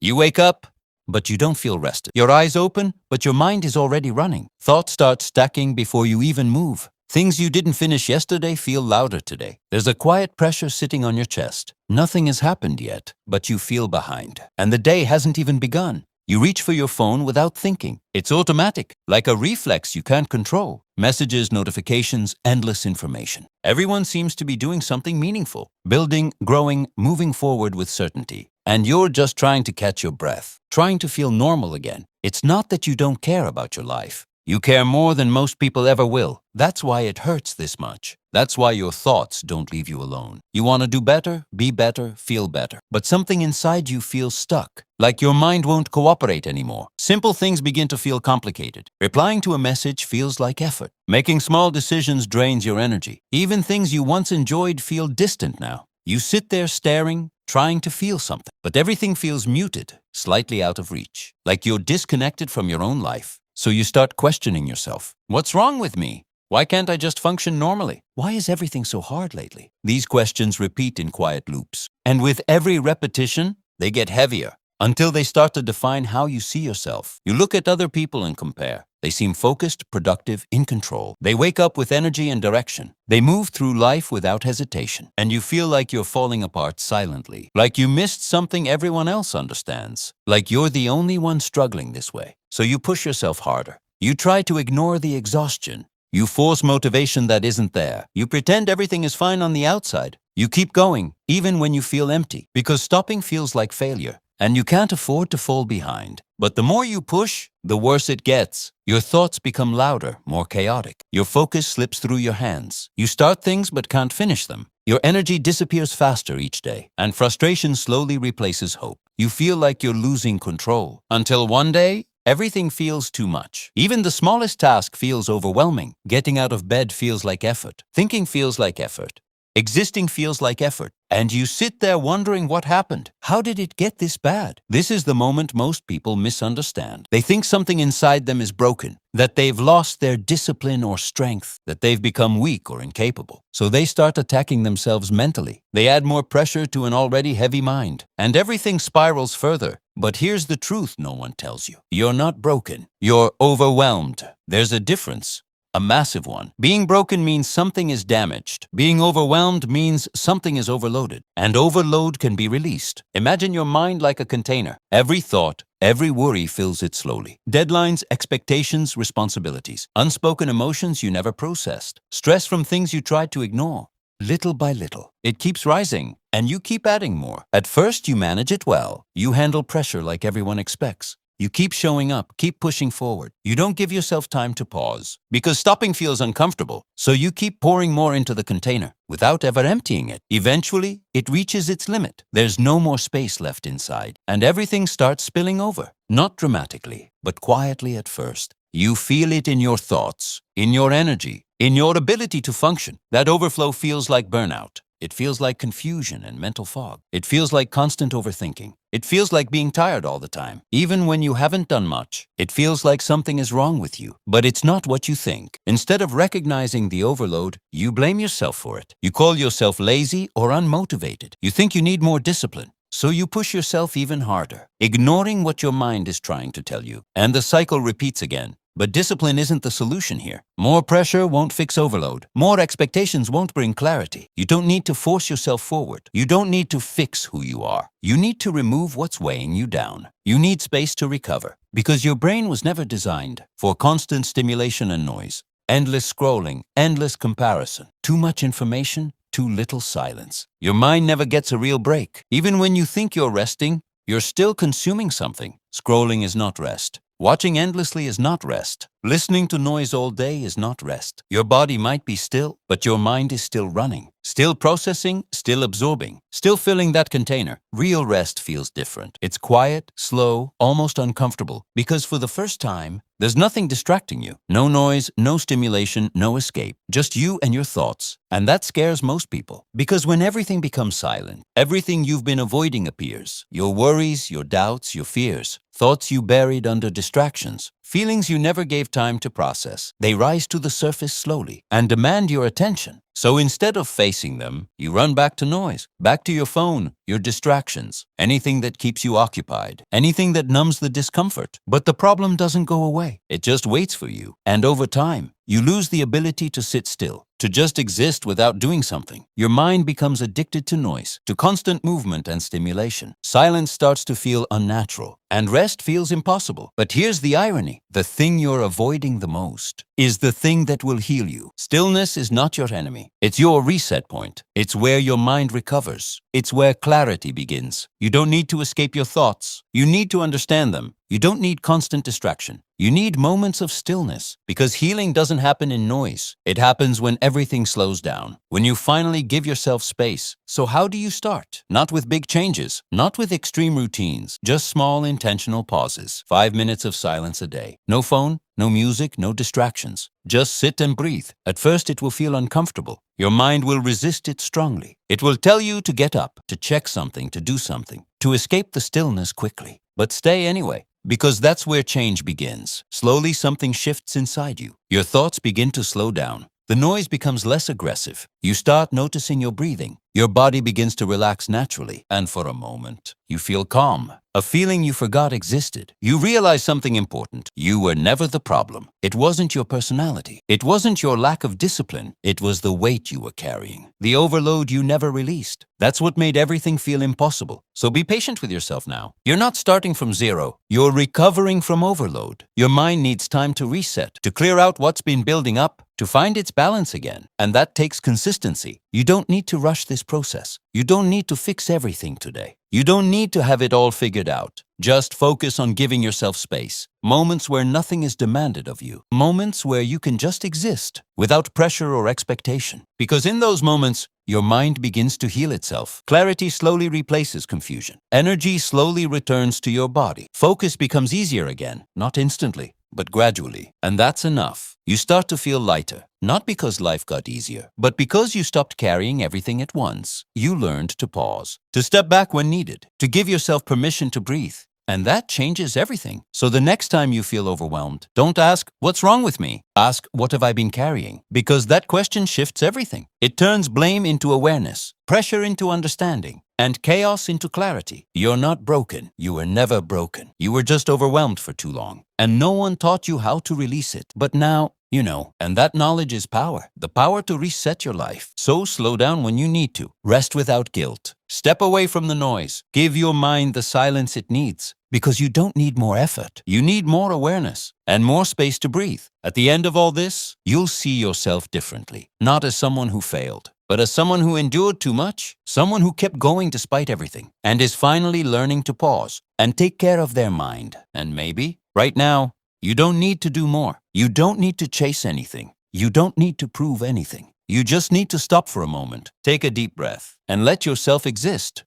You wake up, but you don't feel rested. Your eyes open, but your mind is already running. Thoughts start stacking before you even move. Things you didn't finish yesterday feel louder today. There's a quiet pressure sitting on your chest. Nothing has happened yet, but you feel behind. And the day hasn't even begun. You reach for your phone without thinking. It's automatic, like a reflex you can't control. Messages, notifications, endless information. Everyone seems to be doing something meaningful, building, growing, moving forward with certainty. And you're just trying to catch your breath, trying to feel normal again. It's not that you don't care about your life. You care more than most people ever will. That's why it hurts this much. That's why your thoughts don't leave you alone. You want to do better, be better, feel better. But something inside you feels stuck, like your mind won't cooperate anymore. Simple things begin to feel complicated. Replying to a message feels like effort. Making small decisions drains your energy. Even things you once enjoyed feel distant now. You sit there staring, trying to feel something, but everything feels muted, slightly out of reach, like you're disconnected from your own life. So you start questioning yourself. What's wrong with me? Why can't I just function normally? Why is everything so hard lately? These questions repeat in quiet loops. And with every repetition, they get heavier until they start to define how you see yourself. You look at other people and compare. They seem focused, productive, in control. They wake up with energy and direction. They move through life without hesitation. And you feel like you're falling apart silently. Like you missed something everyone else understands. Like you're the only one struggling this way. So you push yourself harder. You try to ignore the exhaustion. You force motivation that isn't there. You pretend everything is fine on the outside. You keep going, even when you feel empty. Because stopping feels like failure. And you can't afford to fall behind. But the more you push, the worse it gets. Your thoughts become louder, more chaotic. Your focus slips through your hands. You start things but can't finish them. Your energy disappears faster each day, and frustration slowly replaces hope. You feel like you're losing control. Until one day, everything feels too much. Even the smallest task feels overwhelming. Getting out of bed feels like effort. Thinking feels like effort. Existing feels like effort, and you sit there wondering what happened. How did it get this bad? This is the moment most people misunderstand. They think something inside them is broken, that they've lost their discipline or strength, that they've become weak or incapable. So they start attacking themselves mentally. They add more pressure to an already heavy mind, and everything spirals further. But here's the truth no one tells you. You're not broken. You're overwhelmed. There's a difference. A massive one. Being broken means something is damaged. Being overwhelmed means something is overloaded. And overload can be released. Imagine your mind like a container. Every thought, every worry fills it slowly. Deadlines, expectations, responsibilities. Unspoken emotions you never processed. Stress from things you tried to ignore. Little by little, it keeps rising, and you keep adding more. At first, you manage it well. You handle pressure like everyone expects. You keep showing up, keep pushing forward. You don't give yourself time to pause, because stopping feels uncomfortable. So you keep pouring more into the container, without ever emptying it. Eventually, it reaches its limit. There's no more space left inside, and everything starts spilling over. Not dramatically, but quietly at first. You feel it in your thoughts, in your energy, in your ability to function. That overflow feels like burnout. It feels like confusion and mental fog. It feels like constant overthinking. It feels like being tired all the time, even when you haven't done much. It feels like something is wrong with you, but it's not what you think. Instead of recognizing the overload, you blame yourself for it. You call yourself lazy or unmotivated. You think you need more discipline. So you push yourself even harder, ignoring what your mind is trying to tell you. And the cycle repeats again. But discipline isn't the solution here. More pressure won't fix overload. More expectations won't bring clarity. You don't need to force yourself forward. You don't need to fix who you are. You need to remove what's weighing you down. You need space to recover, because your brain was never designed for constant stimulation and noise. Endless scrolling, endless comparison. Too much information, too little silence. Your mind never gets a real break. Even when you think you're resting, you're still consuming something. Scrolling is not rest. Watching endlessly is not rest. Listening to noise all day is not rest. Your body might be still, but your mind is still running. Still processing, still absorbing, still filling that container. Real rest feels different. It's quiet, slow, almost uncomfortable, because for the first time, there's nothing distracting you. No noise, no stimulation, no escape. Just you and your thoughts. And that scares most people. Because when everything becomes silent, everything you've been avoiding appears. Your worries, your doubts, your fears. thoughts you buried under distractions, feelings you never gave time to process. They rise to the surface slowly and demand your attention. So instead of facing them, you run back to noise, back to your phone, your distractions, anything that keeps you occupied, anything that numbs the discomfort. But the problem doesn't go away. It just waits for you. And over time, you lose the ability to sit still, to just exist without doing something. Your mind becomes addicted to noise, to constant movement and stimulation. Silence starts to feel unnatural, and rest feels impossible. But here's the irony. The thing you're avoiding the most is the thing that will heal you. Stillness is not your enemy. It's your reset point. It's where your mind recovers. It's where clarity begins. You don't need to escape your thoughts. You need to understand them. You don't need constant distraction. You need moments of stillness, because healing doesn't happen in noise. It happens when everything slows down, when you finally give yourself space. So how do you start? Not with big changes, not with extreme routines, just small intentional pauses. 5 minutes of silence a day. No phone, no music, no distractions. Just sit and breathe. At first it will feel uncomfortable. Your mind will resist it strongly. It will tell you to get up, to check something, to do something, to escape the stillness quickly. But stay anyway. Because that's where change begins. Slowly something shifts inside you. Your thoughts begin to slow down. The noise becomes less aggressive. You start noticing your breathing. Your body begins to relax naturally. And for a moment, you feel calm. A feeling you forgot existed. You realize something important. You were never the problem. It wasn't your personality. It wasn't your lack of discipline. It was the weight you were carrying. The overload you never released. That's what made everything feel impossible. So be patient with yourself now. You're not starting from zero. You're recovering from overload. Your mind needs time to reset, to clear out what's been building up, to find its balance again. And that takes consistency. You don't need to rush this process. You don't need to fix everything today. You don't need to have it all figured out. Just focus on giving yourself space. Moments where nothing is demanded of you. Moments where you can just exist without pressure or expectation. Because in those moments, your mind begins to heal itself. Clarity slowly replaces confusion. Energy slowly returns to your body. Focus becomes easier again, not instantly, but gradually. And that's enough. You start to feel lighter, not because life got easier, but because you stopped carrying everything at once. You learned to pause, to step back when needed, to give yourself permission to breathe. And that changes everything. So the next time you feel overwhelmed, don't ask, "What's wrong with me?" Ask, "What have I been carrying?" Because that question shifts everything. It turns blame into awareness, pressure into understanding, and chaos into clarity. You're not broken. You were never broken. You were just overwhelmed for too long. And no one taught you how to release it. But now, you know, and that knowledge is power. The power to reset your life. So slow down when you need to. Rest without guilt. Step away from the noise. Give your mind the silence it needs. Because you don't need more effort. You need more awareness and more space to breathe. At the end of all this, you'll see yourself differently. Not as someone who failed, but as someone who endured too much. Someone who kept going despite everything. And is finally learning to pause and take care of their mind. And maybe, right now, you don't need to do more. You don't need to chase anything. You don't need to prove anything. You just need to stop for a moment, take a deep breath, and let yourself exist.